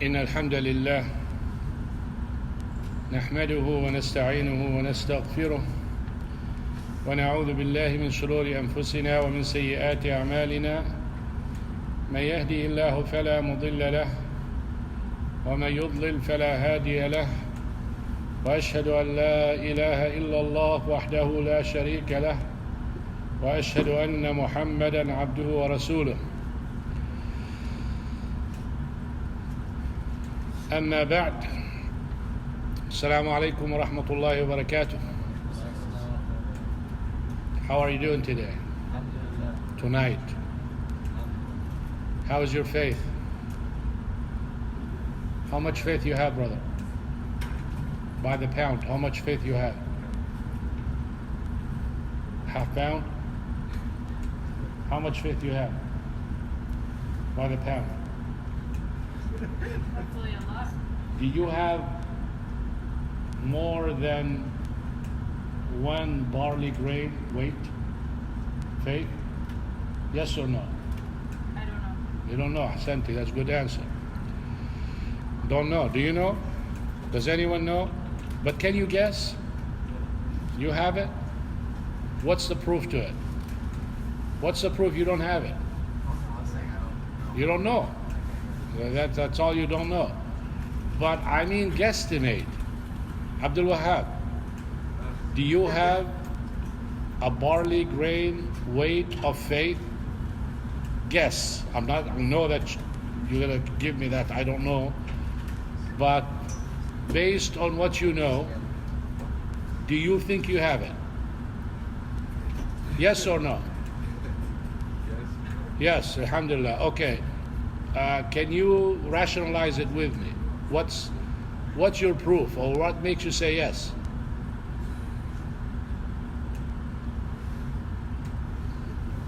إن الحمد لله نحمده ونستعينه ونستغفره ونعوذ بالله من شرور أنفسنا ومن سيئات أعمالنا من يهده الله فلا مضل له ومن يضلل فلا هادي له وأشهد أن لا إله إلا الله وحده لا شريك له وأشهد أن محمدا عبده ورسوله أما بعد السلام عليكم ورحمة الله وبركاته. How are you doing today? Tonight? How is your faith? How much faith you have, brother? By the pound, how much faith you have? Half pound? How much faith you have? By the pound. Hopefully a lot. Do you have more than one barley grain weight faith? Yes or no? I don't know. You don't know. Ahsanti, that's a good answer. Don't know. Do you know? Does anyone know? But can you guess? You have it? What's the proof to it? What's the proof you don't have it? You don't know. That's all you don't know. But I mean guesstimate. Abdul Wahab, do you have a barley grain weight of faith? Guess. I know that you're going to give me that. I don't know. But based on what you know, do you think you have it? Yes or no? Yes, alhamdulillah. Okay. Can you rationalize it with me? What's your proof, or what makes you say yes?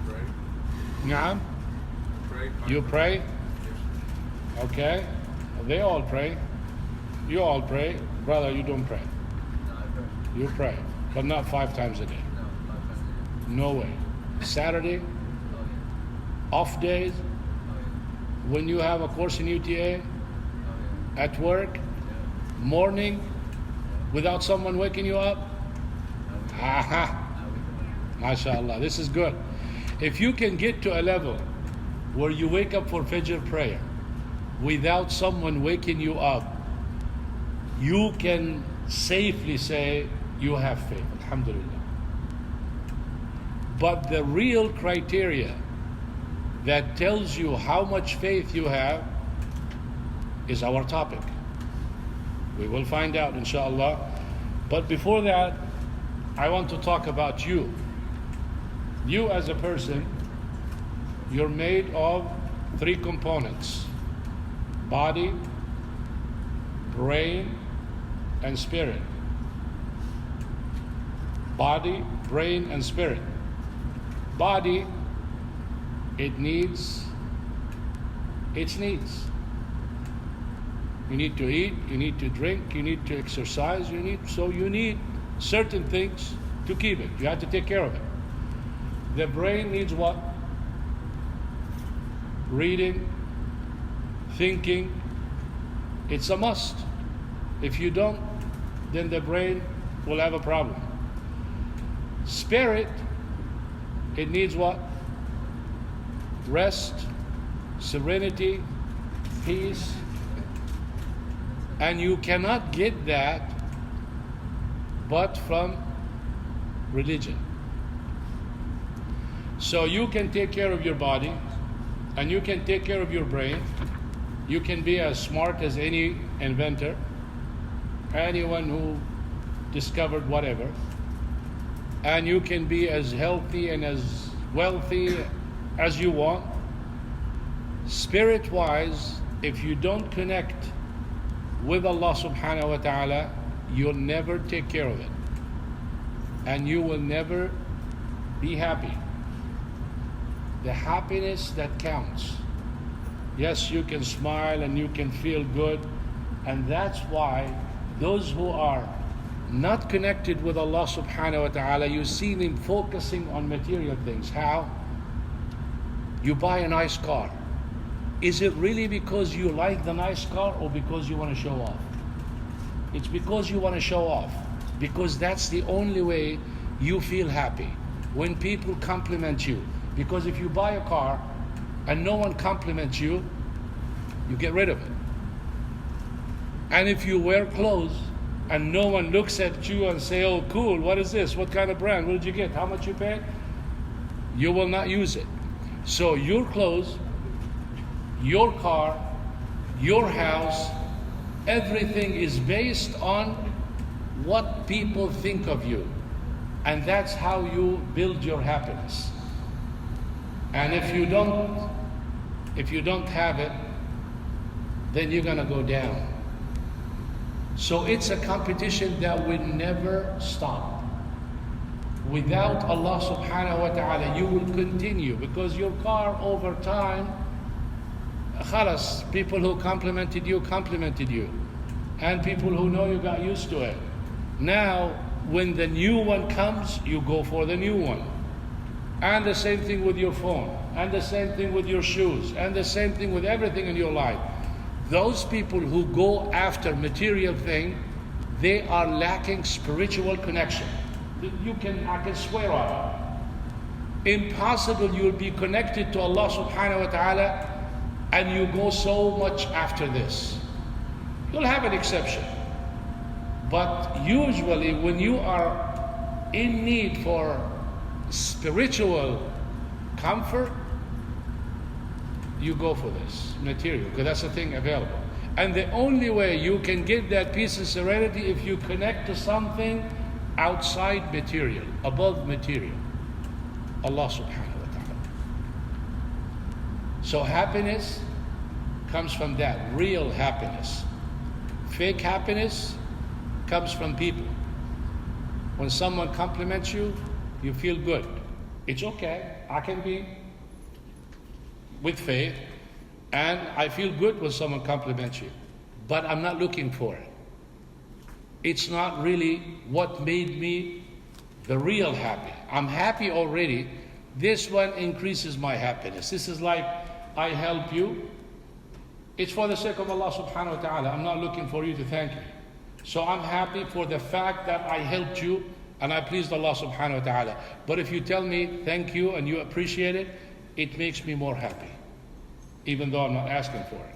Pray. Naam? Pray. You pray? Okay. They all pray. You all pray. Brother, you don't pray. No, I pray. You pray, but not 5 times a day. No, 5 times a day. No way. Saturday, Oh, yeah. off days, Oh, yeah. when you have a course in UTA, Oh, yeah. at work, Yeah. morning, without someone waking you up. Aha. MashaAllah, this is good. If you can get to a level where you wake up for Fajr prayer without someone waking you up, you can safely say you have faith. Alhamdulillah. But the real criteria that tells you how much faith you have is our topic. We will find out, inshallah. But before that, I want to talk about you. You as a person, you're made of 3 components: body, brain, and spirit. Body, brain, and spirit. Body, it needs its needs. You need to eat, you need to drink, you need to exercise, you need certain things to keep it. You have to take care of it. The brain needs what? Reading, thinking. It's a must. If you don't, then the brain will have a problem. Spirit, it needs what? Rest, serenity, peace. And you cannot get that but from religion. So you can take care of your body and you can take care of your brain. You can be as smart as any inventor, anyone who discovered whatever. And you can be as healthy and as wealthy as you want. Spirit-wise, if you don't connect with Allah subhanahu wa ta'ala, you'll never take care of it. And you will never be happy. The happiness that counts. Yes, you can smile and you can feel good. And that's why those who are not connected with Allah subhanahu wa ta'ala, you see them focusing on material things. How? You buy a nice car. Is it really because you like the nice car or because you want to show off? It's because you want to show off. Because that's the only way you feel happy. When people compliment you. Because if you buy a car and no one compliments you, you get rid of it. And if you wear clothes and no one looks at you and say, oh cool, what is this? What kind of brand? What did you get? How much you pay? You will not use it. So your clothes, your car, your house, everything is based on what people think of you. And that's how you build your happiness. And if you don't have it, then you're gonna go down. So it's a competition that will never stop. Without Allah subhanahu wa ta'ala, you will continue, because your car over time, khalas, people who complimented you. And people who know you got used to it. Now, when the new one comes, you go for the new one. And the same thing with your phone. And the same thing with your shoes. And the same thing with everything in your life. Those people who go after material thing, they are lacking spiritual connection. I can swear on it. Impossible you'll be connected to Allah subhanahu wa ta'ala and you go so much after this. You'll have an exception. But usually when you are in need for spiritual comfort, you go for this material, because that's the thing available. And the only way you can get that peace and serenity if you connect to something outside material, above material. Allah subhanahu wa ta'ala. So happiness comes from that, real happiness. Fake happiness comes from people. When someone compliments you, you feel good. It's okay, I can be with faith, and I feel good when someone compliments you, but I'm not looking for it. It's not really what made me the real happy. I'm happy already. This one increases my happiness. This is like, I help you. It's for the sake of Allah subhanahu wa ta'ala. I'm not looking for you to thank me. So I'm happy for the fact that I helped you and I pleased Allah subhanahu wa ta'ala. But if you tell me thank you and you appreciate it, it makes me more happy, even though I'm not asking for it.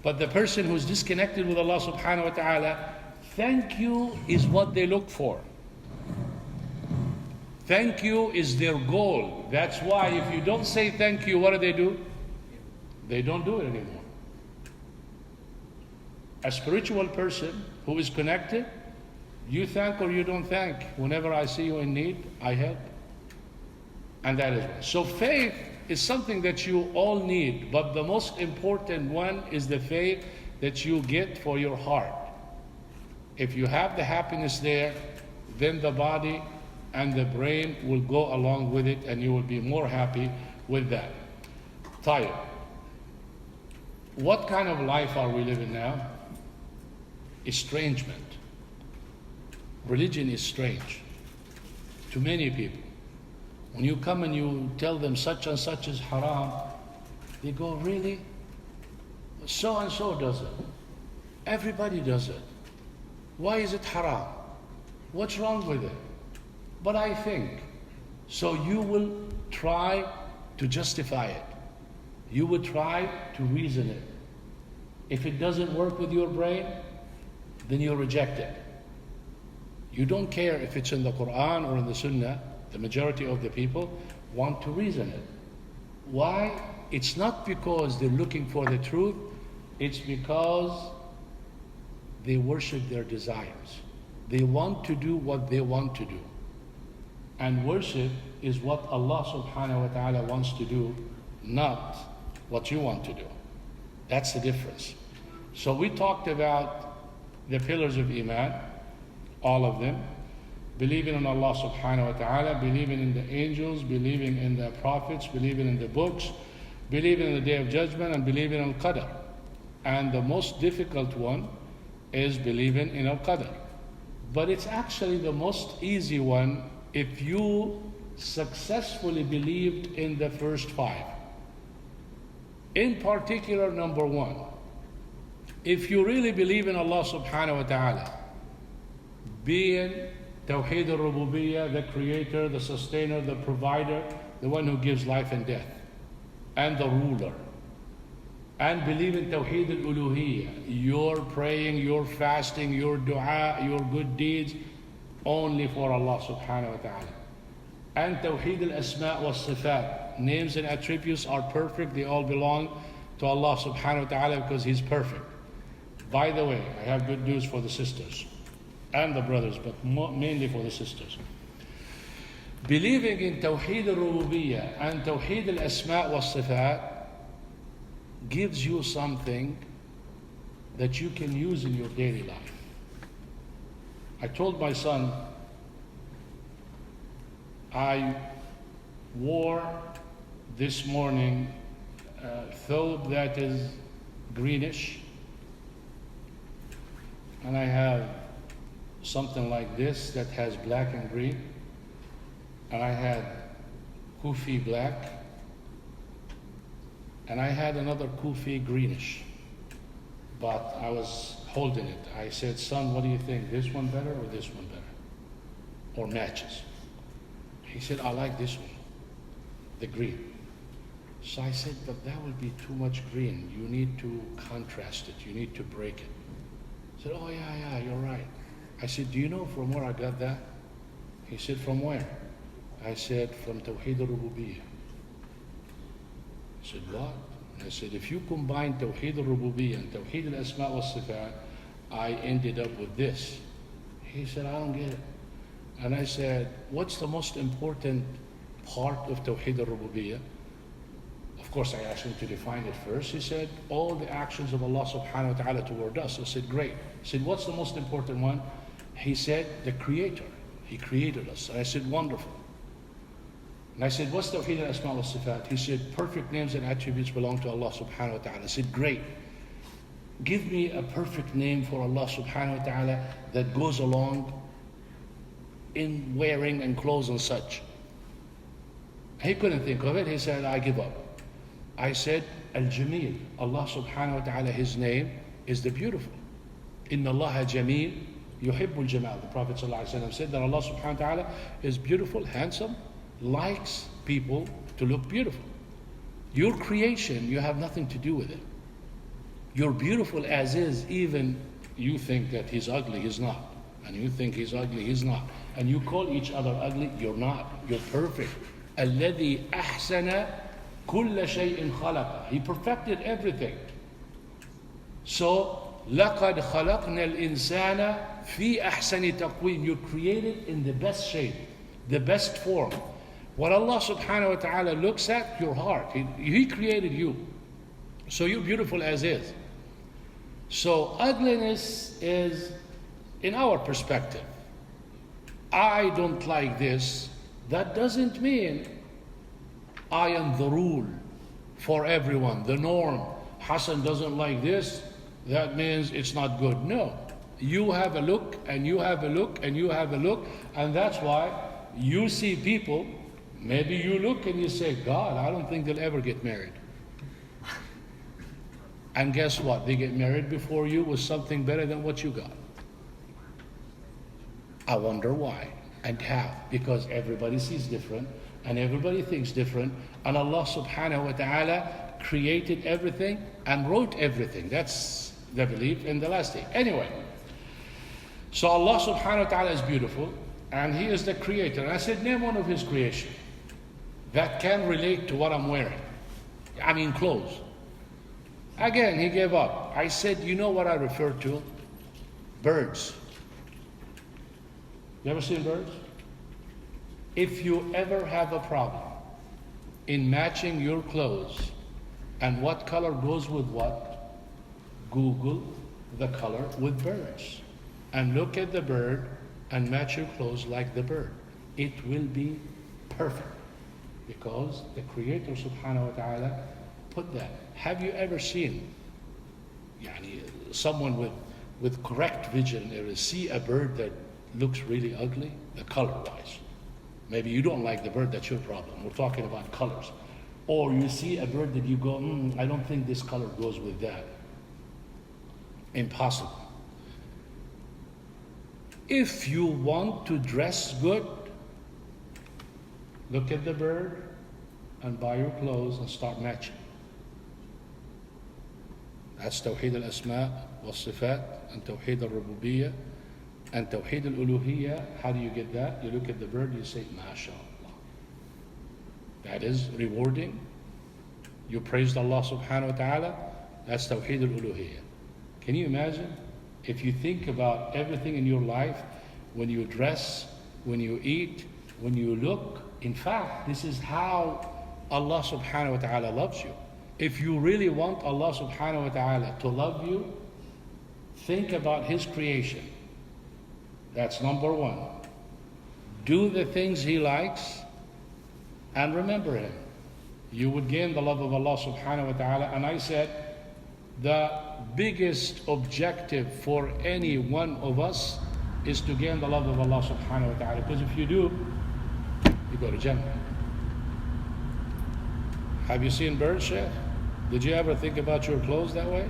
But the person who's disconnected with Allah subhanahu wa ta'ala, thank you is what they look for. Thank you is their goal. That's why if you don't say thank you, what do? They don't do it anymore. A spiritual person who is connected, you thank or you don't thank. Whenever I see you in need, I help. And that is it. So faith is something that you all need, but the most important one is the faith that you get for your heart. If you have the happiness there, then the body and the brain will go along with it and you will be more happy with that. Tayyib. What kind of life are we living now? Estrangement. Religion is strange to many people. When you come and you tell them such and such is haram, they go, really? So and so does it. Everybody does it. Why is it haram? What's wrong with it? But I think. So you will try to justify it. You will try to reason it. If it doesn't work with your brain, then you'll reject it. You don't care if it's in the Quran or in the Sunnah. The majority of the people want to reason it. Why? It's not because they're looking for the truth. It's because they worship their desires. They want to do what they want to do. And worship is what Allah subhanahu wa ta'ala wants to do, not what you want to do. That's the difference. So we talked about the pillars of Iman, all of them. Believing in Allah subhanahu wa ta'ala, believing in the angels, believing in the prophets, believing in the books, believing in the day of judgment, and believing in Qadr. And the most difficult one is believing in Al-Qadr. But it's actually the most easy one if you successfully believed in the first five. In particular, number one, if you really believe in Allah subhanahu wa ta'ala, being Tawheed al-Rububiyyah, the creator, the sustainer, the provider, the one who gives life and death, and the ruler, and believe in Tawheed al-Uluhiyyah, your praying, your fasting, your dua, your good deeds, only for Allah subhanahu wa ta'ala. And Tawheed al-Asma' wa Sifat, names and attributes are perfect, they all belong to Allah subhanahu wa ta'ala because He's perfect. By the way, I have good news for the sisters and the brothers, but mainly for the sisters. Believing in Tawheed al-Rububiyyah and Tawheed al-Asma' wa Sifat gives you something that you can use in your daily life. I told my son, I wore this morning a thobe that is greenish, and I have something like this that has black and green, and I had kufi black, and I had another kufi greenish, but I was holding it. I said, son, what do you think? This one better or this one better? Or matches? He said, I like this one, the green. So I said, but that would be too much green. You need to contrast it. You need to break it. He said, oh yeah, you're right. I said, do you know from where I got that? He said, from where? I said, from Tawheed al-Rububiyyah. He said, what? I said, if you combine Tawheed al-Rububiyyah and Tawheed al-Asma' wa Sifat, I ended up with this. He said, I don't get it. And I said, what's the most important part of Tawheed al-Rububiyyah? Of course, I asked him to define it first. He said, all the actions of Allah subhanahu wa ta'ala toward us. I said, great. He said, what's the most important one? He said, the Creator. He created us. And I said, wonderful. And I said, what's Tawheed al-Asma' wa Sifat? He said, perfect names and attributes belong to Allah subhanahu wa ta'ala. I said, great. Give me a perfect name for Allah subhanahu wa ta'ala that goes along in wearing and clothes and such. He couldn't think of it. He said, I give up. I said, Al-Jameel. Allah subhanahu wa ta'ala, His name is the beautiful. Inna Allah Jameel yuhibbul jamal. The Prophet ﷺ said that Allah subhanahu wa ta'ala is beautiful, handsome, likes people to look beautiful. Your creation, you have nothing to do with it. You're beautiful as is, even you think that He's ugly, He's not. And you think He's ugly, He's not. And you call each other ugly, you're not. You're perfect. الَّذِي أَحْسَنَ كُلَّ شَيْءٍ خَلَقَ. He perfected everything. So, لَقَدْ خَلَقْنَا الْإِنسَانَ فِي أَحْسَنِ تَقْوِيمٍ. You're created in the best shape, the best form. What Allah subhanahu wa ta'ala looks at, your heart. He created you. So you're beautiful as is. So ugliness is, in our perspective, I don't like this. That doesn't mean I am the rule for everyone, the norm. Hassan doesn't like this, that means it's not good. No. You have a look, and you have a look, and you have a look, and that's why you see people, maybe you look and you say, God, I don't think they'll ever get married. And guess what? They get married before you with something better than what you got. I wonder why and how. Because everybody sees different and everybody thinks different, and Allah subhanahu wa ta'ala created everything and wrote everything. That's the belief in the last day. Anyway, so Allah subhanahu wa ta'ala is beautiful and He is the creator. And I said, name one of His creation that can relate to what I'm wearing. I mean clothes. Again, he gave up. I said, you know what I refer to? Birds. You ever seen birds? If you ever have a problem in matching your clothes and what color goes with what, Google the color with birds and look at the bird and match your clothes like the bird. It will be perfect because the Creator subhanahu wa ta'ala put that. Have you ever seen someone with correct vision see a bird that looks really ugly, the color-wise? Maybe you don't like the bird, that's your problem. We're talking about colors. Or you see a bird that you go, I don't think this color goes with that. Impossible. If you want to dress good, look at the bird and buy your clothes and start matching. That's Tawheed al-Asma wal-Sifat and Tawheed al-Rububiyyah and Tawheed al-Uluhiyyah. How do you get that? You look at the bird, you say, MashaAllah. That is rewarding. You praised Allah subhanahu wa ta'ala. That's Tawheed al-Uluhiyyah. Can you imagine? If you think about everything in your life, when you dress, when you eat, when you look, in fact, this is how Allah subhanahu wa ta'ala loves you. If you really want Allah subhanahu wa ta'ala to love you, think about His creation. That's number one. Do the things He likes and remember Him. You would gain the love of Allah subhanahu wa ta'ala. And I said, the biggest objective for any one of us is to gain the love of Allah subhanahu wa ta'ala. Because if you do, you go to Jannah. Have you seen birds, Sheikh? Did you ever think about your clothes that way?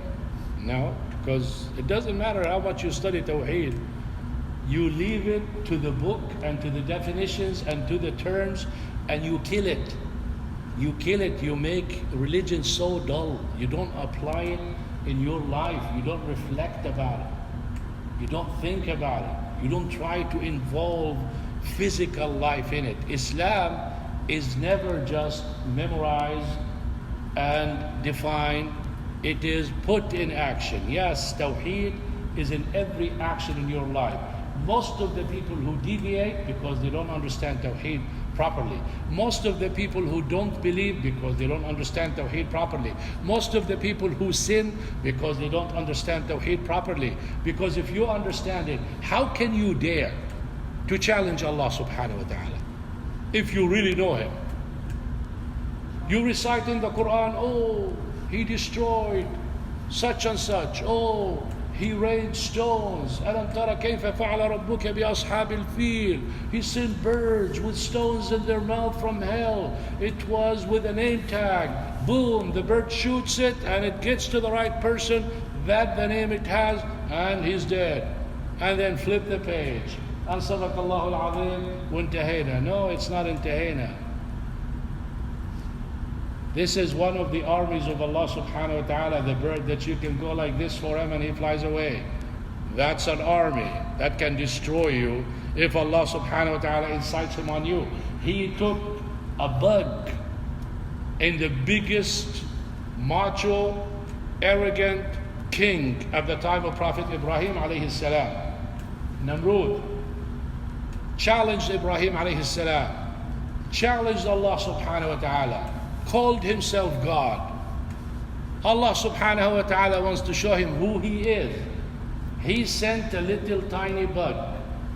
No, because it doesn't matter how much you study Tawheed. You leave it to the book and to the definitions and to the terms, and you kill it. You kill it. You make religion so dull. You don't apply it in your life. You don't reflect about it. You don't think about it. You don't try to involve physical life in it. Islam is never just memorized and defined. It is put in action. Yes, Tawheed is in every action in your life. Most of the people who deviate because they don't understand Tawheed properly. Most of the people who don't believe because they don't understand Tawheed properly. Most of the people who sin because they don't understand Tawheed properly. Because if you understand it, how can you dare to challenge Allah subhanahu wa ta'ala if you really know Him? You recite in the Quran, oh, He destroyed such and such. Oh, He rained stones. أَلَمْ تَرَ كَيْفَ فَعَلَ رَبُّكَ بِأَصْحَابِ الْفِيلِ. He sent birds with stones in their mouth from hell. It was with a name tag. Boom, the bird shoots it and it gets to the right person. That the name it has, and he's dead. And then flip the page. And صدق الله العظيم وانتهينا. No, it's not انتهينا. This is one of the armies of Allah subhanahu wa ta'ala, the bird that you can go like this for him and he flies away. That's an army that can destroy you if Allah subhanahu wa ta'ala incites him on you. He took a bug in the biggest macho, arrogant king at the time of Prophet Ibrahim alayhi salam. Namrud challenged Ibrahim alayhi salam, challenged Allah subhanahu wa ta'ala, called himself God. Allah subhanahu wa ta'ala wants to show him who He is. He sent a little tiny bug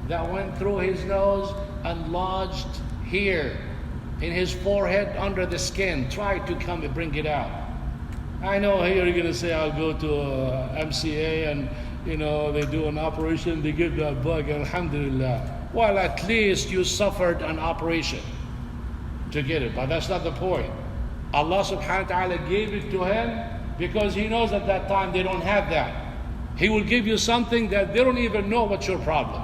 that went through his nose and lodged here in his forehead under the skin. Tried to come and bring it out. I know here you're going to say, I'll go to MCA and they do an operation, they give that bug, alhamdulillah. Well, at least you suffered an operation to get it, but that's not the point. Allah subhanahu wa ta'ala gave it to him because He knows at that time they don't have that. He will give you something that they don't even know what's your problem.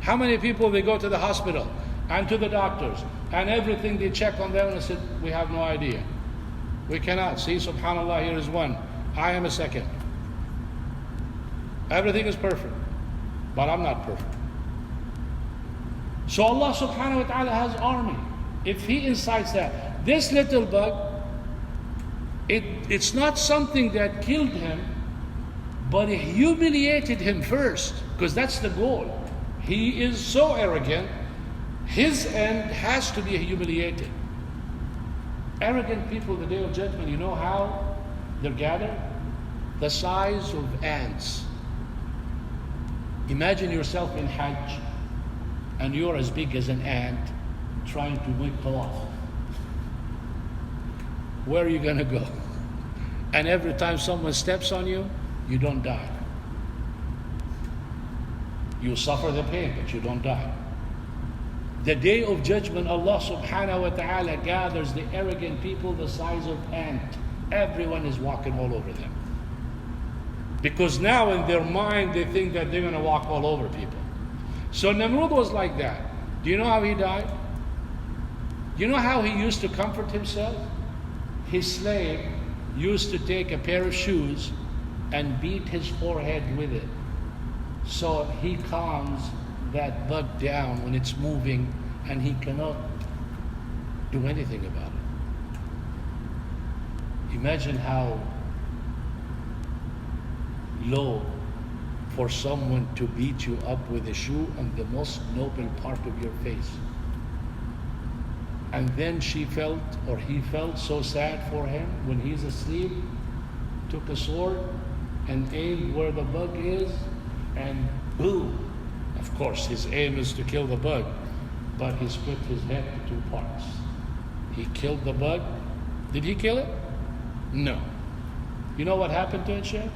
How many people they go to the hospital and to the doctors and everything they check on them and said, we have no idea. We cannot. See, subhanallah, here is one. I am a second. Everything is perfect, but I'm not perfect. So Allah subhanahu wa ta'ala has army. If He incites that, this little bug, it's not something that killed him, but it humiliated him first, because that's the goal. He is so arrogant, his end has to be humiliated. Arrogant people, the day of judgment, you know how they're gathered? The size of ants. Imagine yourself in Hajj, and you're as big as an ant trying to make tawaf. Where are you going to go? And every time someone steps on you, you don't die. You suffer the pain, but you don't die. The day of judgment, Allah subhanahu wa ta'ala gathers the arrogant people the size of ant. Everyone is walking all over them. Because now in their mind they think that they're going to walk all over people. So Namrud was like that. Do you know how he died? You know how he used to comfort himself? His slave used to take a pair of shoes and beat his forehead with it. So he calms that bug down when it's moving and he cannot do anything about it. Imagine how low for someone to beat you up with a shoe on the most noble part of your face. And then she felt, or he felt so sad for him when he's asleep, took a sword and aimed where the bug is, and boom. Of course, his aim is to kill the bug, but he split his head to 2 parts. He killed the bug. Did he kill it? No. You know what happened to it, Sheikh?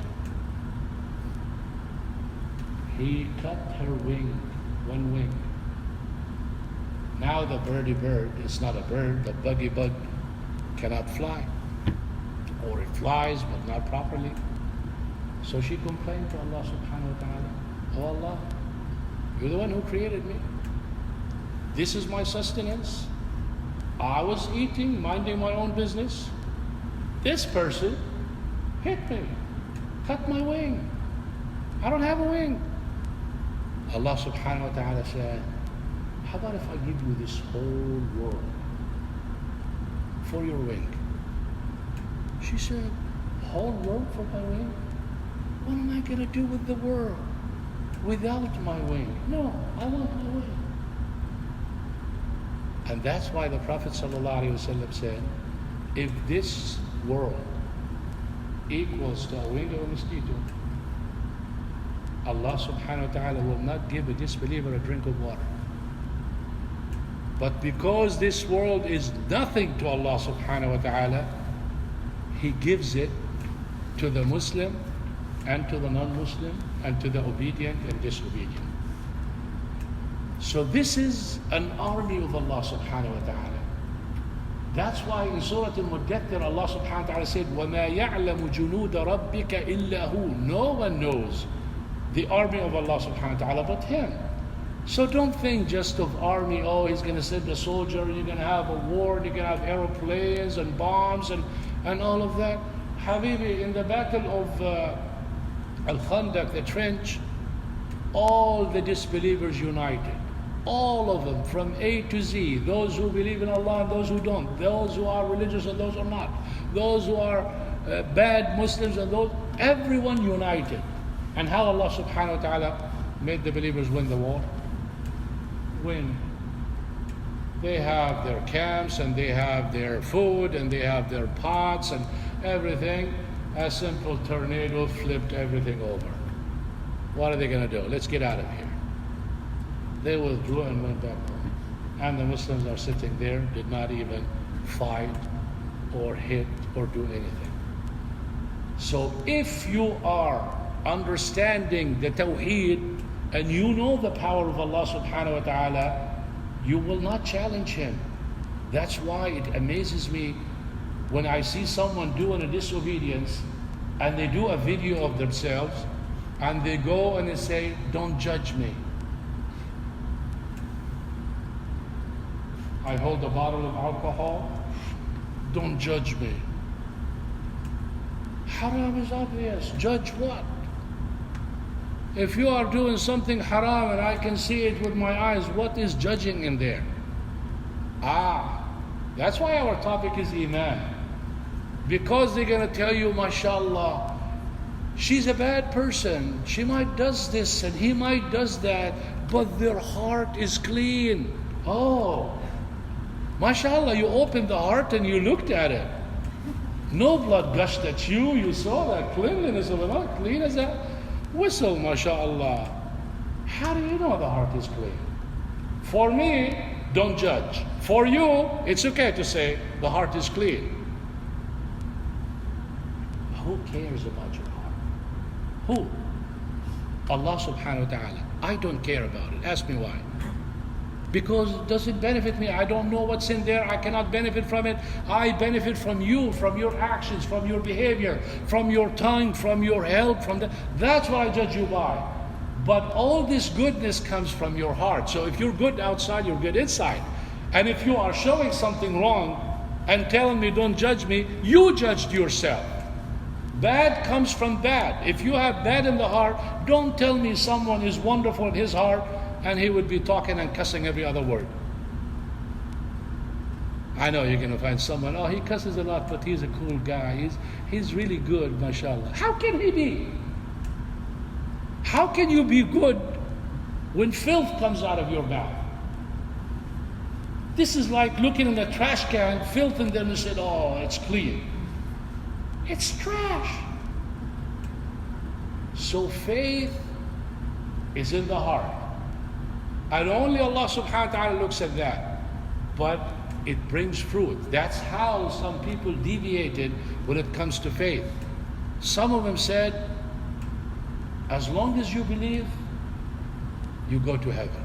He cut her wing, one wing. Now the birdie bird is not a bird, the buggy bug cannot fly. Or it flies, but not properly. So she complained to Allah subhanahu wa ta'ala, "Oh Allah, you're the one who created me. This is my sustenance. I was eating, minding my own business. This person hit me, cut my wing. I don't have a wing." Allah subhanahu wa ta'ala said, "How about if I give you this whole world for your wing?" She said, "Whole world for my wing? What am I going to do with the world without my wing? No, I want my wing." And that's why the Prophet ﷺ said, if this world equals to a wing of a mosquito, Allah subhanahu wa ta'ala will not give a disbeliever a drink of water. But because this world is nothing to Allah subhanahu wa ta'ala, He gives it to the Muslim and to the non-Muslim and to the obedient and disobedient. So this is an army of Allah subhanahu wa ta'ala. That's why in Surah Al-Muddathir Allah subhanahu wa ta'ala said, وَمَا يَعْلَمُ جُنُودَ رَبِّكَ إِلَّا هُ. No one knows the army of Allah subhanahu wa ta'ala but Him. So don't think just of army, oh, He's going to send a soldier, you're going to have a war, you're going to have aeroplanes and bombs and all of that. Habibi, in the battle of Al-Khandaq, the trench, all the disbelievers united. All of them, from A to Z, those who believe in Allah and those who don't, those who are religious and those who are not, those who are bad Muslims and those, everyone united. And how Allah subhanahu wa ta'ala made the believers win the war? Win. They have their camps and they have their food and they have their pots and everything. A simple tornado flipped everything over. What are they going to do? Let's get out of here. They withdrew and went back home. And the Muslims are sitting there, did not even fight or hit or do anything. So if you are understanding the Tawheed and you know the power of Allah subhanahu wa ta'ala, you will not challenge Him. That's why it amazes me when I see someone doing a disobedience and they do a video of themselves and they go and they say, "Don't judge me. I hold a bottle of alcohol. Don't judge me." Haram is obvious. Judge what? If you are doing something haram and I can see it with my eyes, what is judging in there? That's why our topic is Iman. Because they're going to tell you, mashallah, she's a bad person. She might does this and he might does that, but their heart is clean. Oh, mashallah, you opened the heart and you looked at it. No blood gushed at you. You saw that cleanliness of the heart, clean as a whistle, mashallah. How do you know the heart is clean? For me, don't judge. For you, it's okay to say the heart is clean. Who cares about your heart? Who? Allah subhanahu wa ta'ala. I don't care about it. Ask me why. because it doesn't benefit me. I don't know what's in there. I cannot benefit from it. I benefit from you, from your actions, from your behavior, from your tongue, from your help, that's what I judge you by. But all this goodness comes from your heart. So if you're good outside, you're good inside. And if you are showing something wrong and telling me don't judge me, you judged yourself. Bad comes from bad. If you have bad in the heart, don't tell me someone is wonderful in his heart and he would be talking and cussing every other word. I know you're going to find someone, oh, he cusses a lot, but he's a cool guy. He's really good, mashallah. How can he be? How can you be good when filth comes out of your mouth? This is like looking in the trash can, filth in them, and said, oh, it's clean. It's trash. So faith is in the heart. And only Allah subhanahu wa ta'ala looks at that. But it brings fruit. That's how some people deviated when it comes to faith. Some of them said, as long as you believe, you go to heaven.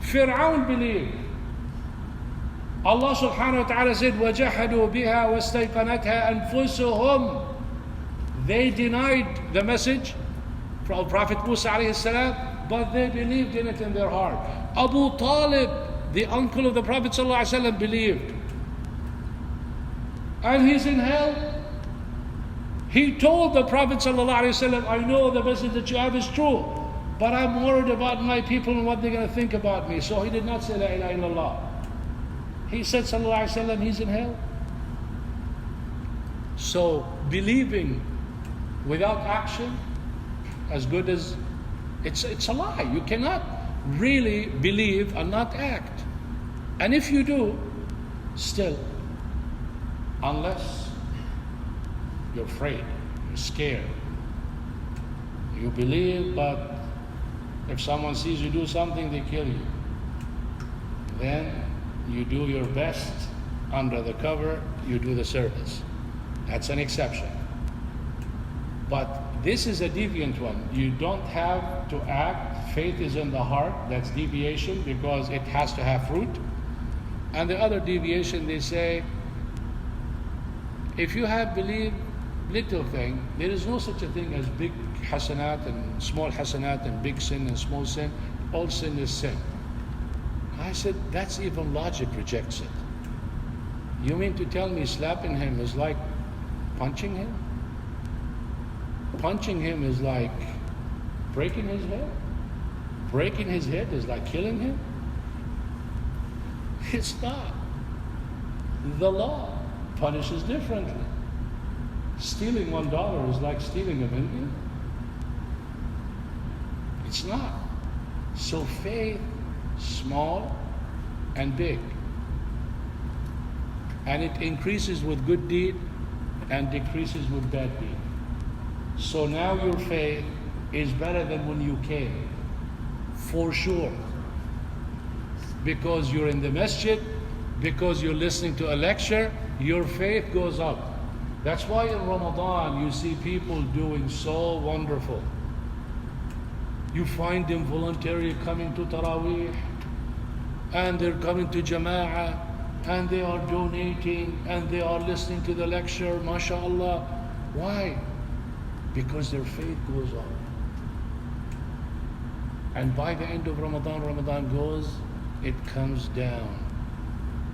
Fir'aun believed. Allah subhanahu wa ta'ala said, وَجَحَدُوا بِهَا وَاسْتَيْقَنَتْهَا أَنفُسُهُمْ. They denied the message from Prophet Musa alayhi salam, but they believed in it in their heart. Abu Talib, the uncle of the Prophet sallallahu alaihi wasallam, believed. And he's in hell. He told the Prophet sallallahu alaihi wasallam, I know the message that you have is true, but I'm worried about my people and what they're going to think about me. So he did not say La ilaha illallah. He said sallallahu alaihi wasallam, he's in hell. So believing without action, as good as it's a lie. You cannot really believe and not act. And if you do, still, unless you're afraid, you're scared, you believe, but if someone sees you do something, they kill you. Then you do your best under the cover, you do the service. That's an exception. But this is a deviant one. You don't have to act. Faith is in the heart. That's deviation because it has to have fruit. And the other deviation, they say, if you have believed little thing, there is no such a thing as big hasanat and small hasanat and big sin and small sin. All sin is sin. I said, that's even logic rejects it. You mean to tell me slapping him is like punching him? Punching him is like breaking his head? Breaking his head is like killing him? It's not. The law punishes differently. Stealing $1 is like stealing $1 million. It's not. So faith, small and big. And it increases with good deed and decreases with bad deed. So now your faith is better than when you came, for sure. Because you're in the masjid, because you're listening to a lecture, your faith goes up. That's why in Ramadan you see people doing so wonderful. You find them voluntarily coming to Taraweeh, and they're coming to Jama'ah, and they are donating, and they are listening to the lecture, mashallah. Why? Because their faith goes up. And by the end of Ramadan goes, it comes down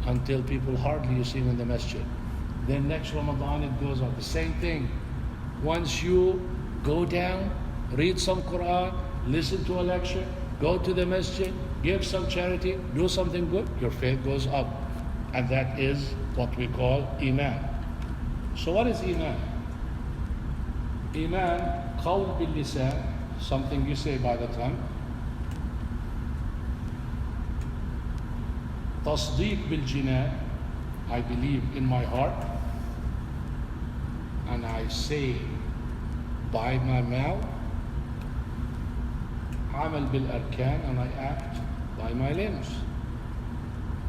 until people hardly you see them in the masjid. Then next Ramadan it goes up. The same thing. Once you go down, read some Quran, listen to a lecture, go to the masjid, give some charity, do something good, your faith goes up. And that is what we call Iman. So what is Iman? Iman, qawl bil lisan, something you say by the tongue. Tasdeeq bil jinan, I believe in my heart. And I say by my mouth. Amal bil arkan, and I act by my limbs.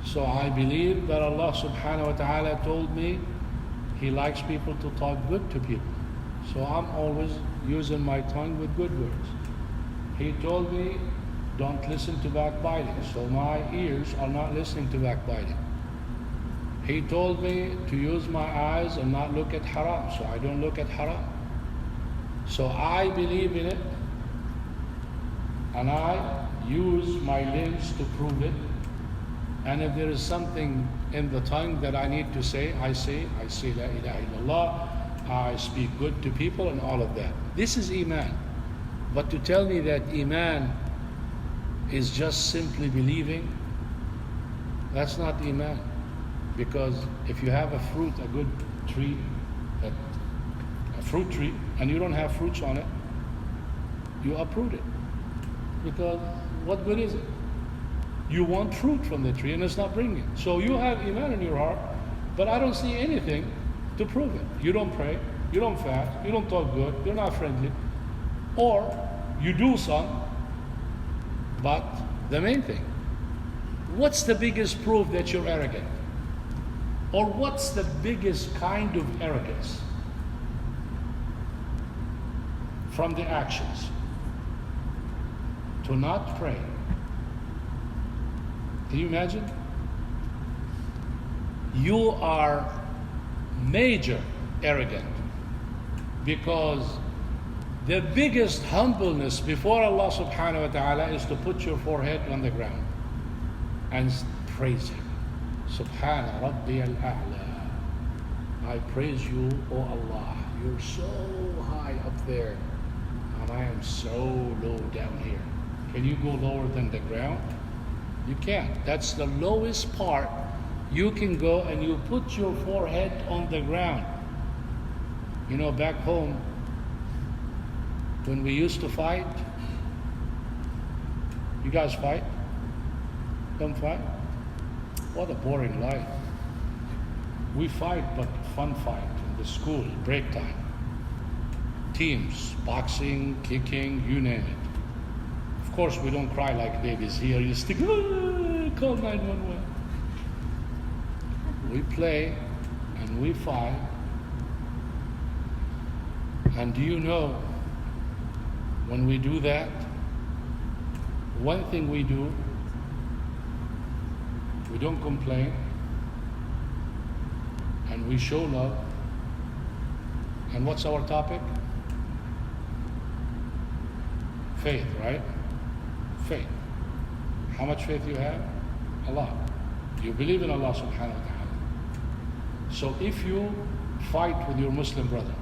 So I believe that Allah subhanahu wa ta'ala told me He likes people to talk good to people. So I'm always using my tongue with good words. He told me don't listen to backbiting. So my ears are not listening to backbiting. He told me to use my eyes and not look at haram, so I don't look at haram. So I believe in it, and I use my limbs to prove it. And if there is something in the tongue that I need to say, I say La ilaha illallah, I speak good to people and all of that. This is Iman. But to tell me that Iman is just simply believing, that's not Iman. Because if you have a fruit, a good tree, a fruit tree, and you don't have fruits on it, you uproot it. Because what good is it? You want fruit from the tree and it's not bringing it. So you have Iman in your heart, but I don't see anything to prove it. You don't pray, you don't fast, you don't talk good, you're not friendly. Or you do some, but the main thing, what's the biggest proof that you're arrogant? Or what's the biggest kind of arrogance? From the actions. To not pray. Can you imagine? You are major arrogant, because the biggest humbleness before Allah subhanahu wa ta'ala is to put your forehead on the ground and praise Him. Subhana Rabbi al-A'la. I praise you, O Allah. You're so high up there, and I am so low down here. Can you go lower than the ground? You can't. That's the lowest part. You can go and you put your forehead on the ground. You know, back home, when we used to fight, you guys fight? Don't fight? What a boring life. We fight, but fun fight in the school, break time. Teams, boxing, kicking, you name it. Of course, we don't cry like babies here. You stick, call 911. We play and we fight. And do you know, when we do that, one thing we do, we don't complain, and we show love. And what's our topic? Faith, right? Faith. How much faith you have? A lot. You believe in Allah subhanahu wa ta'ala. So if you fight with your Muslim brother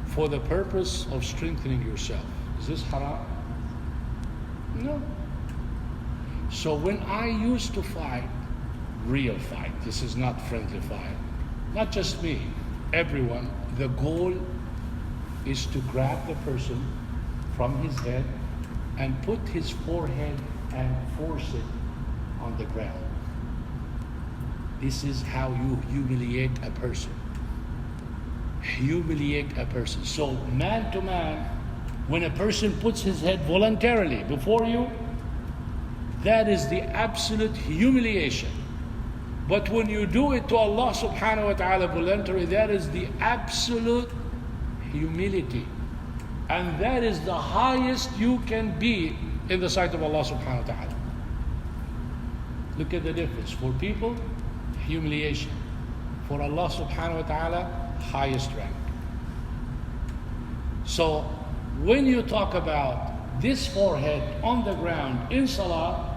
for the purpose of strengthening yourself, is this haram? No. So when I used to fight, real fight, this is not friendly fight, not just me, everyone, the goal is to grab the person from his head and put his forehead and force it on the ground. This is how you humiliate a person. Humiliate a person. So man to man, when a person puts his head voluntarily before you, that is the absolute humiliation. But when you do it to Allah subhanahu wa ta'ala voluntarily, that is the absolute humility. And that is the highest you can be in the sight of Allah subhanahu wa ta'ala. Look at the difference. For people, humiliation. For Allah subhanahu wa ta'ala, highest rank. So when you talk about this forehead on the ground in salah,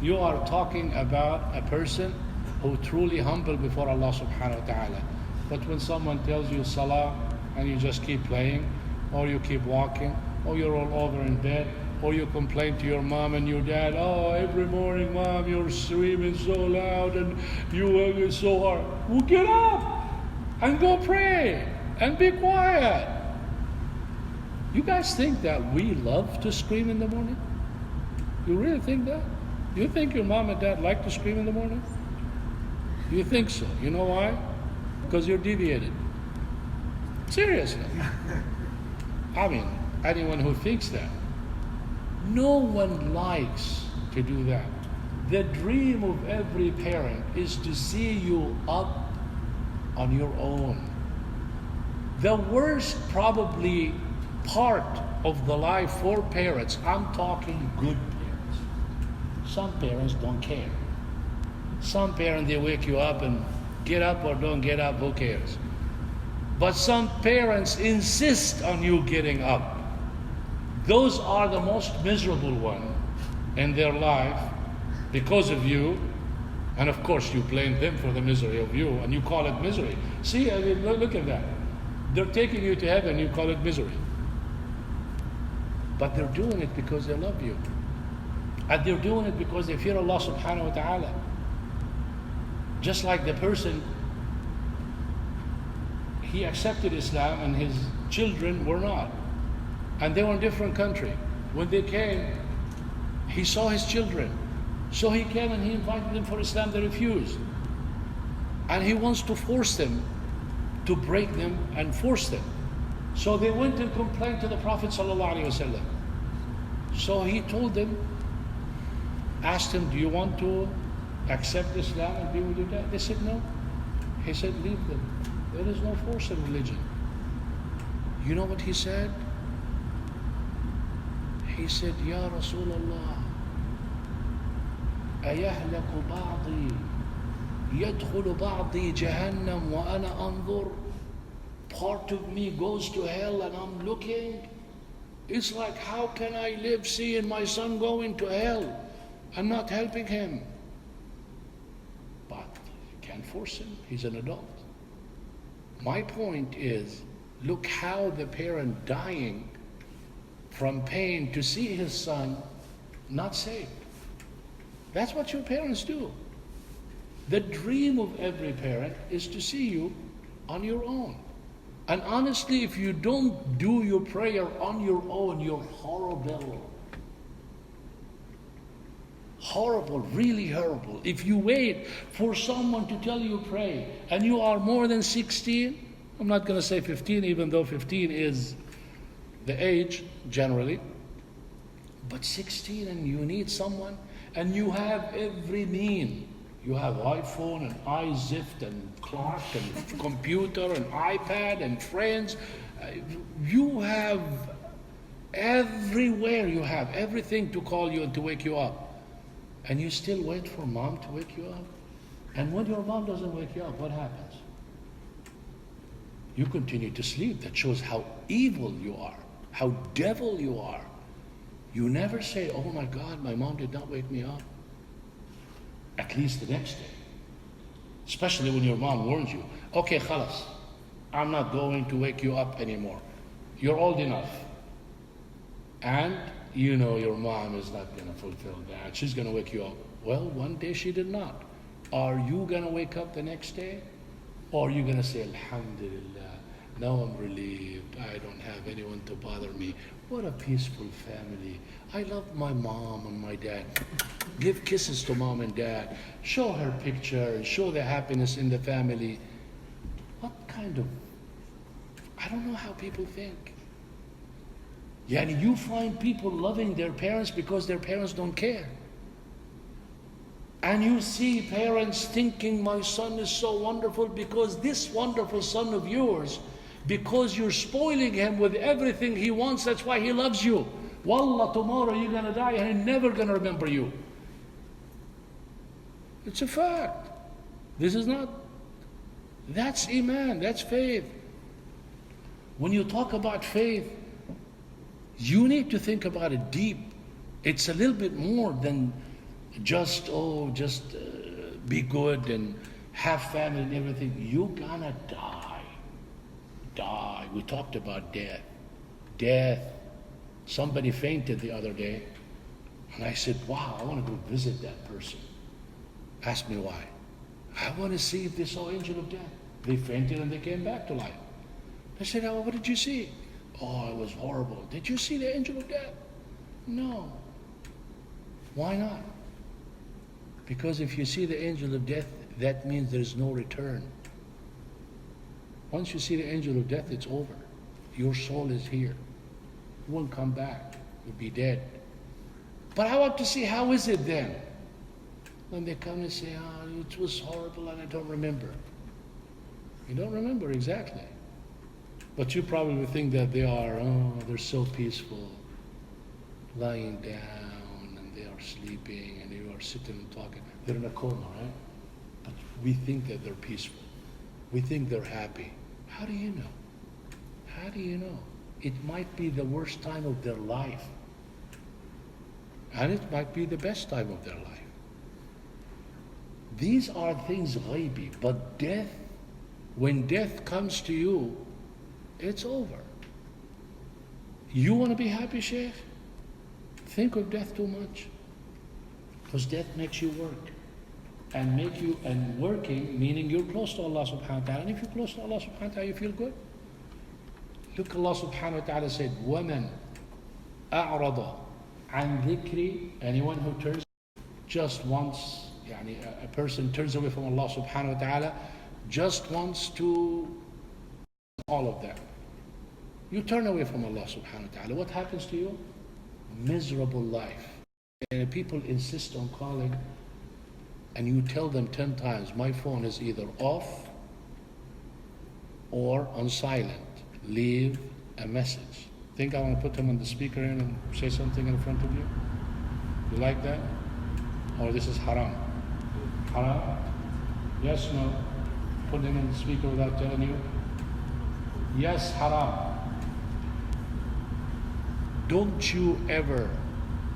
you are talking about a person who truly humble before Allah subhanahu wa ta'ala. But when someone tells you salah and you just keep playing, or you keep walking, or you're all over in bed, or you complain to your mom and your dad, oh, every morning, mom, you're screaming so loud and you work so hard. Well, get up and go pray and be quiet. You guys think that we love to scream in the morning? You really think that? You think your mom and dad like to scream in the morning? You think so. You know why? Because you're deviated. Seriously. I mean, anyone who thinks that. No one likes to do that. The dream of every parent is to see you up on your own. The worst probably part of the life for parents. I'm talking good parents. Some parents don't care. Some parents, they wake you up and get up or don't get up, who cares? But some parents insist on you getting up. Those are the most miserable ones in their life because of you. And of course, you blame them for the misery of you, and you call it misery. See, I mean, look at that. They're taking you to heaven, you call it misery. But they're doing it because they love you. And they're doing it because they fear Allah subhanahu wa ta'ala. Just like the person, he accepted Islam and his children were not. And they were in a different country. When they came, he saw his children. So he came and he invited them for Islam, they refused. And he wants to force them, to break them and force them. So they went and complained to the Prophet ﷺ. So he told them, asked him, do you want to accept Islam and be with your dad? They said no. He said, leave them. There is no force in religion. You know what he said? He said, Ya Rasulullah, أيهلك بعضي يدخل بعضي جهنم وأنا أنظر. Part of me goes to hell and I'm looking. It's like, how can I live seeing my son going to hell and not helping him? But you can't force him. He's an adult. My point is, look how the parent dying from pain to see his son not saved. That's what your parents do. The dream of every parent is to see you on your own. And honestly, if you don't do your prayer on your own, you're horrible. Horrible, really horrible. If you wait for someone to tell you pray, and you are more than 16, I'm not going to say 15, even though 15 is the age generally, but 16 and you need someone, and you have every mean. You have iPhone and iZift and clock and computer and iPad and friends. You have everywhere, you have everything to call you and to wake you up. And you still wait for mom to wake you up. And when your mom doesn't wake you up, what happens? You continue to sleep. That shows how evil you are, how devil you are. You never say, oh my God, my mom did not wake me up. At least the next day. Especially when your mom warns you, okay, khalas, I'm not going to wake you up anymore. You're old enough. And you know your mom is not going to fulfill that. She's going to wake you up. Well, one day she did not. Are you going to wake up the next day? Or are you going to say, Alhamdulillah, now I'm relieved. I don't have anyone to bother me. What a peaceful family. I love my mom and my dad. Give kisses to mom and dad. Show her picture. Show the happiness in the family. What kind of... I don't know how people think. Yani you find people loving their parents because their parents don't care. And you see parents thinking, my son is so wonderful because this wonderful son of yours, because you're spoiling him with everything he wants, that's why he loves you. Wallah, tomorrow you're going to die and he's never going to remember you. It's a fact. This is not... That's Iman, that's faith. When you talk about faith, you need to think about it deep. It's a little bit more than just be good and have family and everything. You're gonna die. Die. We talked about death. Death. Somebody fainted the other day. And I said, wow, I want to go visit that person. Ask me why. I want to see if they saw angel of death. They fainted and they came back to life. I said, oh, what did you see? Oh, it was horrible. Did you see the angel of death? No. Why not? Because if you see the angel of death, that means there's no return. Once you see the angel of death, it's over. Your soul is here. You won't come back. You'll be dead. But I want to see, how is it then? When they come and say, oh, it was horrible and I don't remember. You don't remember exactly. But you probably think that they're so peaceful, lying down and they are sleeping and you are sitting and talking. They're in a coma, right? But we think that they're peaceful. We think they're happy. How do you know? How do you know? It might be the worst time of their life. And it might be the best time of their life. These are things ghaibi. But death, when death comes to you, it's over. You want to be happy, Sheikh? Think of death too much. Because death makes you work. And working, meaning you're close to Allah subhanahu wa ta'ala. And if you're close to Allah subhanahu wa ta'ala, you feel good. Look, Allah subhanahu wa ta'ala said, وَمَنْ أَعْرَضَ عَنْ ذِكْرِ. Anyone who turns just once, a person turns away from Allah subhanahu wa ta'ala, just wants to all of that. You turn away from Allah subhanahu wa ta'ala. What happens to you? Miserable life. And people insist on calling, and you tell them 10 times, my phone is either off or on silent. Leave a message. Think I want to put them on the speaker and say something in front of you? You like that? Or this is haram? Haram? Yes, no? Put them on the speaker without telling you? Yes, haram. Don't you ever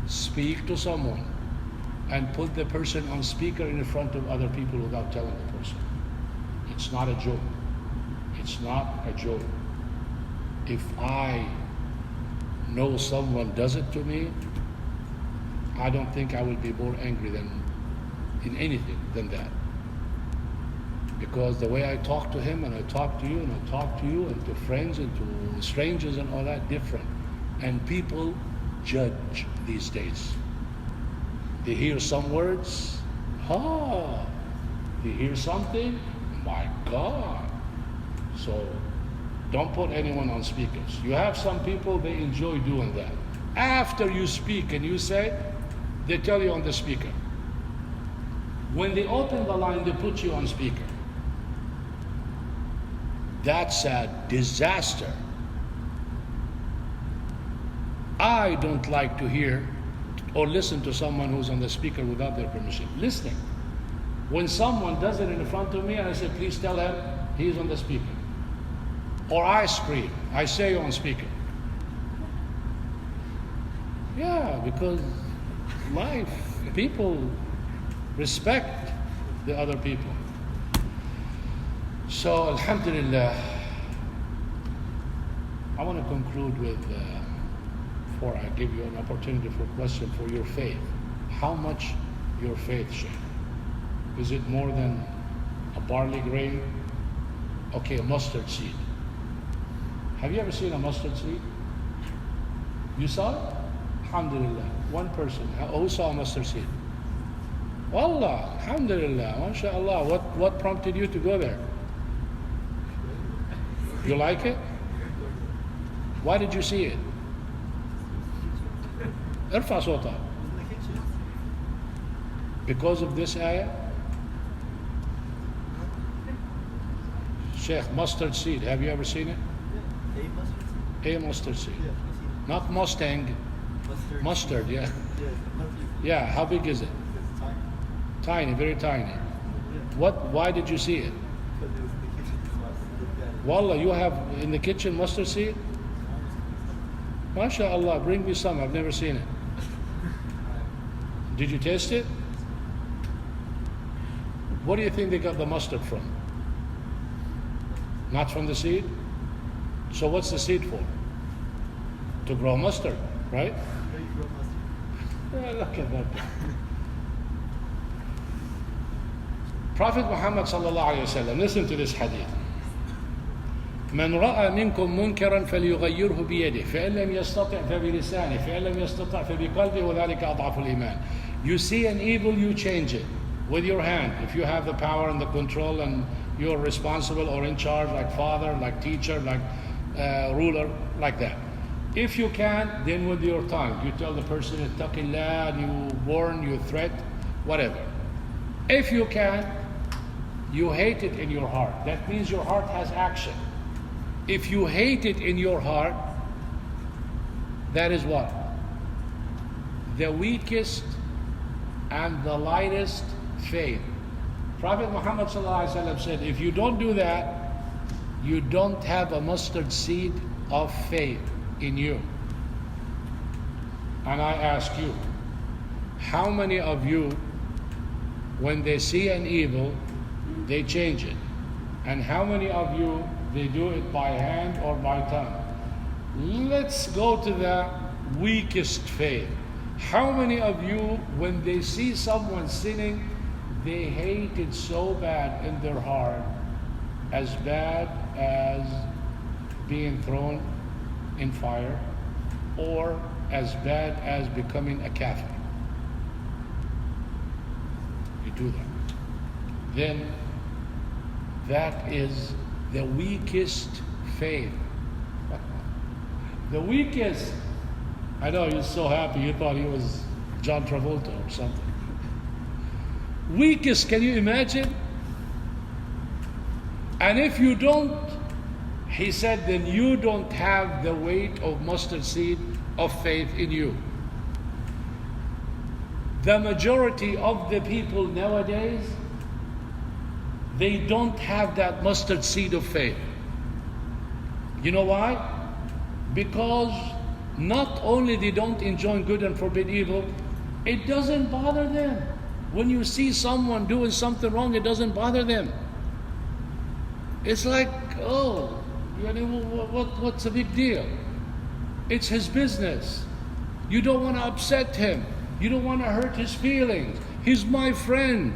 speak to someone and put the person on speaker in front of other people without telling the person. It's not a joke. It's not a joke. If I know someone does it to me, I don't think I will be more angry in anything than that. Because the way I talk to him and I talk to you and I talk to you and to friends and to strangers and all that, different. And people judge these days. They hear some words, they hear something, my God. So don't put anyone on speakers. You have some people, they enjoy doing that. After you speak and you say, they tell you on the speaker. When they open the line, they put you on speaker. That's a disaster. I don't like to hear or listen to someone who's on the speaker without their permission. Listening. When someone does it in front of me and I say, please tell him he's on the speaker. Or I scream, I say on speaker. Yeah, because life, people respect the other people. So, alhamdulillah, I want to conclude with, before I give you an opportunity for a question for your faith. How much your faith, Sheikh? Is it more than a barley grain? Okay, a mustard seed. Have you ever seen a mustard seed? You saw it? Alhamdulillah. One person. Who saw a mustard seed? Wallah, alhamdulillah, mashallah. What prompted you to go there? You like it? Why did you see it? ارفع صوتك. Because of this ayah? Sheikh, mustard seed, have you ever seen it? A mustard seed. Not Mustang. Mustard, yeah. Yeah, how big is it? Tiny, very tiny. Why did you see it? Wallah, you have in the kitchen mustard seed? MashaAllah, bring me some, I've never seen it. Did you taste it? What do you think they got the mustard from? Not from the seed? So what's the seed for? To grow mustard, right? Yeah, look at that. Prophet Muhammad sallallahu alayhi wa sallam, listen to this hadith. من رأى منكم منكرا فليغيره بيده فإن لم يستطع فبلسانه فإن لم يستطع فبقلبه وذلك أضعف الإيمان. You see an evil, you change it with your hand. If you have the power and the control and you're responsible or in charge, like father, like teacher, like ruler, like that. If you can, then with your tongue, you tell the person, ittaqillah, and you warn, you threat, whatever. If you can, you hate it in your heart. That means your heart has action. if you hate it in your heart, that is what? The weakest and the lightest faith. Prophet Muhammad ﷺ said, if you don't do that, you don't have a mustard seed of faith in you. And I ask you, how many of you, when they see an evil, they change it? And how many of you, they do it by hand or by tongue? Let's go to the weakest faith. How many of you, when they see someone sinning, they hate it so bad in their heart, as bad as being thrown in fire, or as bad as becoming a kafir? You do that. Then that is the weakest faith. The weakest. I know you're so happy, you thought he was John Travolta or something. Weakest, can you imagine? And if you don't, he said, then you don't have the weight of mustard seed of faith in you. The majority of the people nowadays, they don't have that mustard seed of faith. You know why? Because not only they don't enjoy good and forbid evil, it doesn't bother them. When you see someone doing something wrong, it doesn't bother them. It's like, oh, what's the big deal? It's his business. You don't want to upset him. You don't want to hurt his feelings. He's my friend.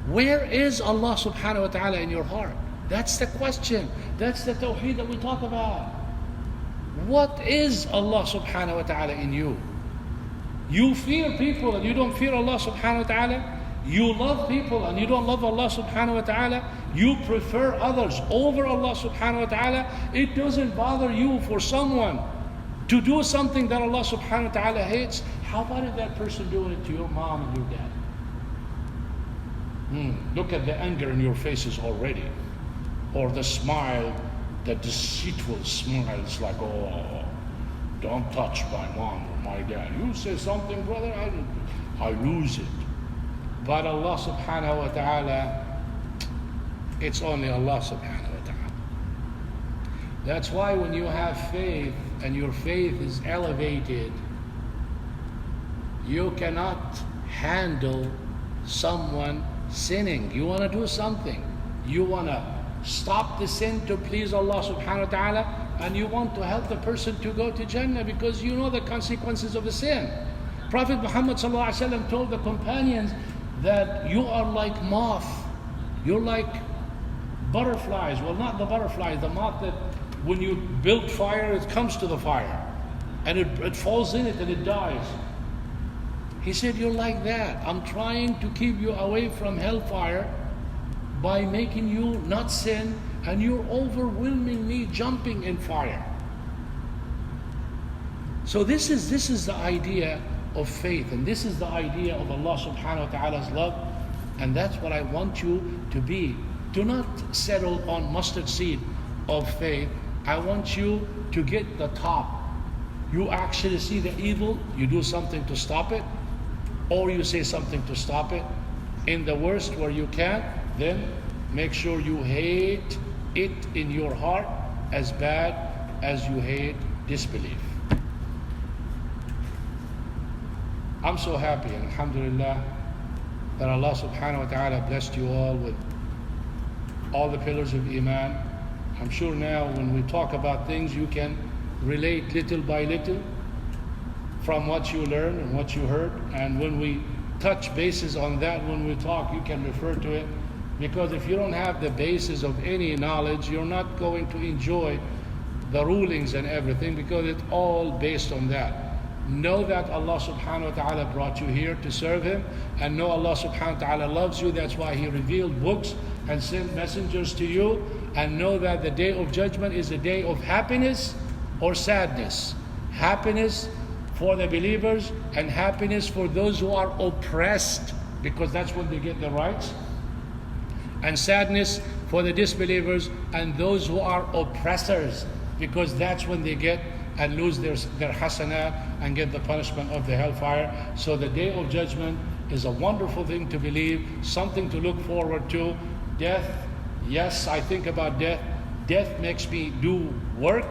Where is Allah subhanahu wa ta'ala in your heart? That's the question. That's the tawheed that we talk about. What is Allah subhanahu wa ta'ala in you? You fear people and you don't fear Allah subhanahu wa ta'ala. You love people and you don't love Allah subhanahu wa ta'ala. You prefer others over Allah subhanahu wa ta'ala. It doesn't bother you for someone to do something that Allah subhanahu wa ta'ala hates. How about if that person doing it to your mom and your dad? Look at the anger in your faces already. Or the smile, the deceitful smile. It's like, oh, don't touch my mom or my dad. You say something, brother, I lose it. But Allah subhanahu wa ta'ala, it's only Allah subhanahu wa ta'ala. That's why when you have faith and your faith is elevated, you cannot handle someone sinning. You want to do something. You want to stop the sin to please Allah subhanahu wa ta'ala, and you want to help the person to go to Jannah because you know the consequences of the sin. Prophet Muhammad sallallahu alaihi wasallam told the companions that you are like moth. You're like butterflies. Well, not the butterflies, the moth that when you build fire, it comes to the fire. And it falls in it and it dies. He said, you're like that. I'm trying to keep you away from hellfire by making you not sin, and you're overwhelming me jumping in fire. So this is the idea of faith, and this is the idea of Allah subhanahu wa ta'ala's love, and that's what I want you to be. Do not settle on mustard seed of faith. I want you to get the top. You actually see the evil, you do something to stop it, or you say something to stop it. In the worst where you can, then make sure you hate it in your heart as bad as you hate disbelief. I'm so happy, alhamdulillah, that Allah subhanahu wa ta'ala blessed you all with all the pillars of Iman. I'm sure now when we talk about things, you can relate little by little from what you learned and what you heard. And when we touch bases on that, when we talk, you can refer to it. Because if you don't have the basis of any knowledge, you're not going to enjoy the rulings and everything, because it's all based on that. Know that Allah subhanahu wa ta'ala brought you here to serve Him, and know Allah subhanahu wa ta'ala loves you. That's why He revealed books and sent messengers to you. And know that the day of judgment is a day of happiness or sadness. Happiness for the believers and happiness for those who are oppressed, because that's when they get the rights. And sadness for the disbelievers and those who are oppressors, because that's when they get and lose their hasanat and get the punishment of the hellfire. So the day of judgment is a wonderful thing to believe, something to look forward to. Death, yes, I think about death. Death makes me do work.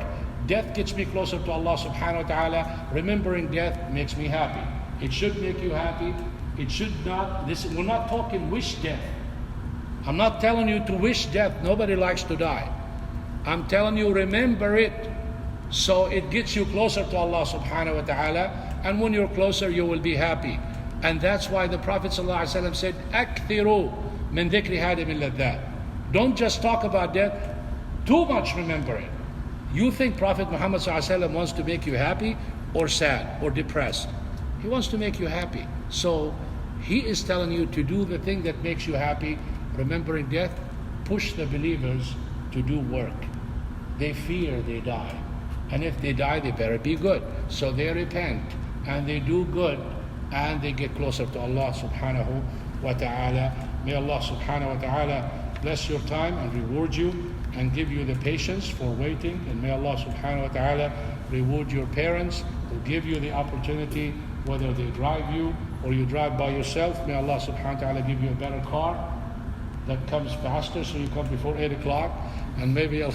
Death gets me closer to Allah subhanahu wa ta'ala. Remembering death makes me happy. It should make you happy. It should not. We're not talking wish death. I'm not telling you to wish death. Nobody likes to die. I'm telling you, remember it. So it gets you closer to Allah subhanahu wa ta'ala. And when you're closer, you will be happy. And that's why the Prophet ﷺ said, أَكْثِرُوا مِنْ ذِكْرِ هَادِمِ اللَّذَّاتِ. Don't just talk about death. Too much remember it. You think Prophet Muhammad ﷺ wants to make you happy or sad or depressed? He wants to make you happy. So he is telling you to do the thing that makes you happy. Remembering death, push the believers to do work. They fear they die. And if they die, they better be good. So they repent and they do good and they get closer to Allah subhanahu wa ta'ala. May Allah subhanahu wa ta'ala bless your time and reward you and give you the patience for waiting. And may Allah subhanahu wa ta'ala reward your parents who give you the opportunity, whether they drive you or you drive by yourself. May Allah subhanahu wa ta'ala give you a better car that comes faster so you come before 8 o'clock. And maybe Allah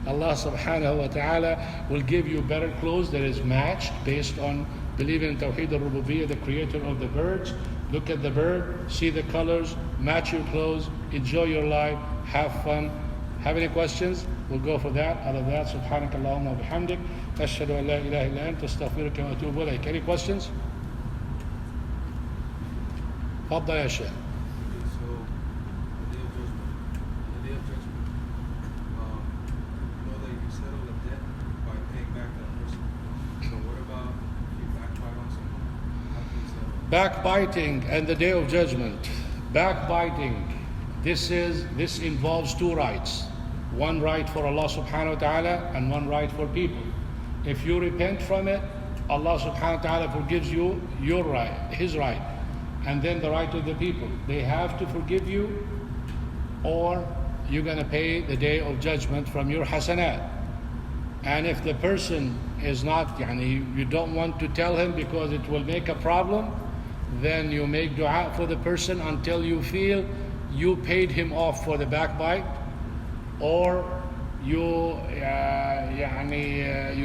subhanahu wa ta'ala will give you better clothes that is matched based on believing in Tawheed al-Rububiyyah, the creator of the birds. Look at the bird, see the colors, match your clothes, enjoy your life, have fun. Have any questions? We'll go for that. Other than that, سبحانك اللهم وبحمدك أشهد أن لا إله إلا أنت أستغفرك وأتوب إليك. Any questions? تفضل يا شيخ. So, the day of judgment, you know that you settle a debt by paying back that person. So what about if you backbite on someone? How can you settle? Backbiting and the day of judgment. Backbiting. This involves two rights. One right for Allah subhanahu wa ta'ala and one right for people. If you repent from it, Allah subhanahu wa ta'ala forgives you your right, His right. And then the right of the people. They have to forgive you or you're going to pay the day of judgment from your hasanat. And if the person is not, you don't want to tell him because it will make a problem, then you make dua for the person until you feel you paid him off for the backbite, or you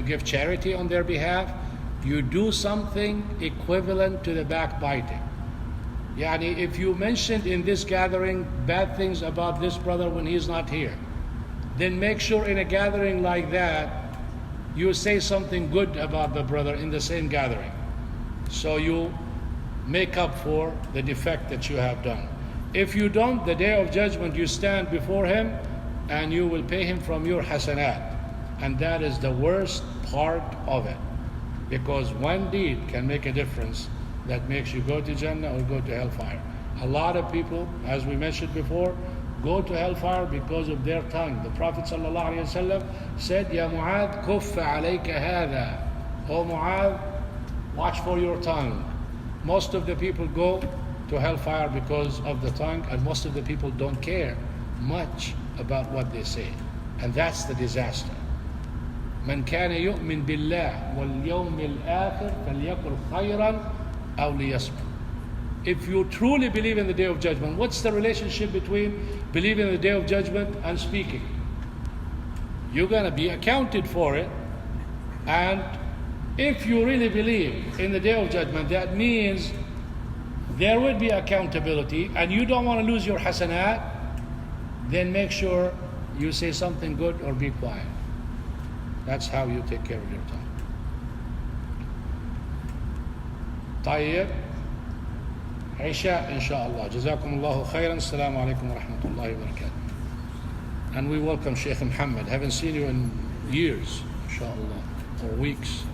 give charity on their behalf. You do something equivalent to the backbiting. If you mentioned in this gathering bad things about this brother when he's not here, then make sure in a gathering like that you say something good about the brother in the same gathering, so you make up for the defect that you have done. If you don't, the day of judgment you stand before him and you will pay him from your hasanat. And that is the worst part of it, because one deed can make a difference that makes you go to Jannah or go to hellfire. A lot of people, as we mentioned before, go to hellfire because of their tongue. The Prophet ﷺ said, Ya Mu'adh, kuffa alayka hadha. Oh Mu'adh, watch for your tongue. Most of the people go to hellfire because of the tongue, and most of the people don't care much about what they say. And that's the disaster. من كان يؤمن بالله واليوم الآخر فليقل خيرا أو ليصمت. If you truly believe in the day of judgment, what's the relationship between believing in the day of judgment and speaking? You're going to be accounted for it. And if you really believe in the day of judgment, that means there will be accountability and you don't want to lose your hasanat, then make sure you say something good or be quiet. That's how you take care of your tongue. طيب عشاء إن شاء الله. جزاكم الله خيرا. السلام عليكم ورحمة الله وبركاته. And we welcome Sheikh Muhammad. Haven't seen you in years, inshallah, or weeks.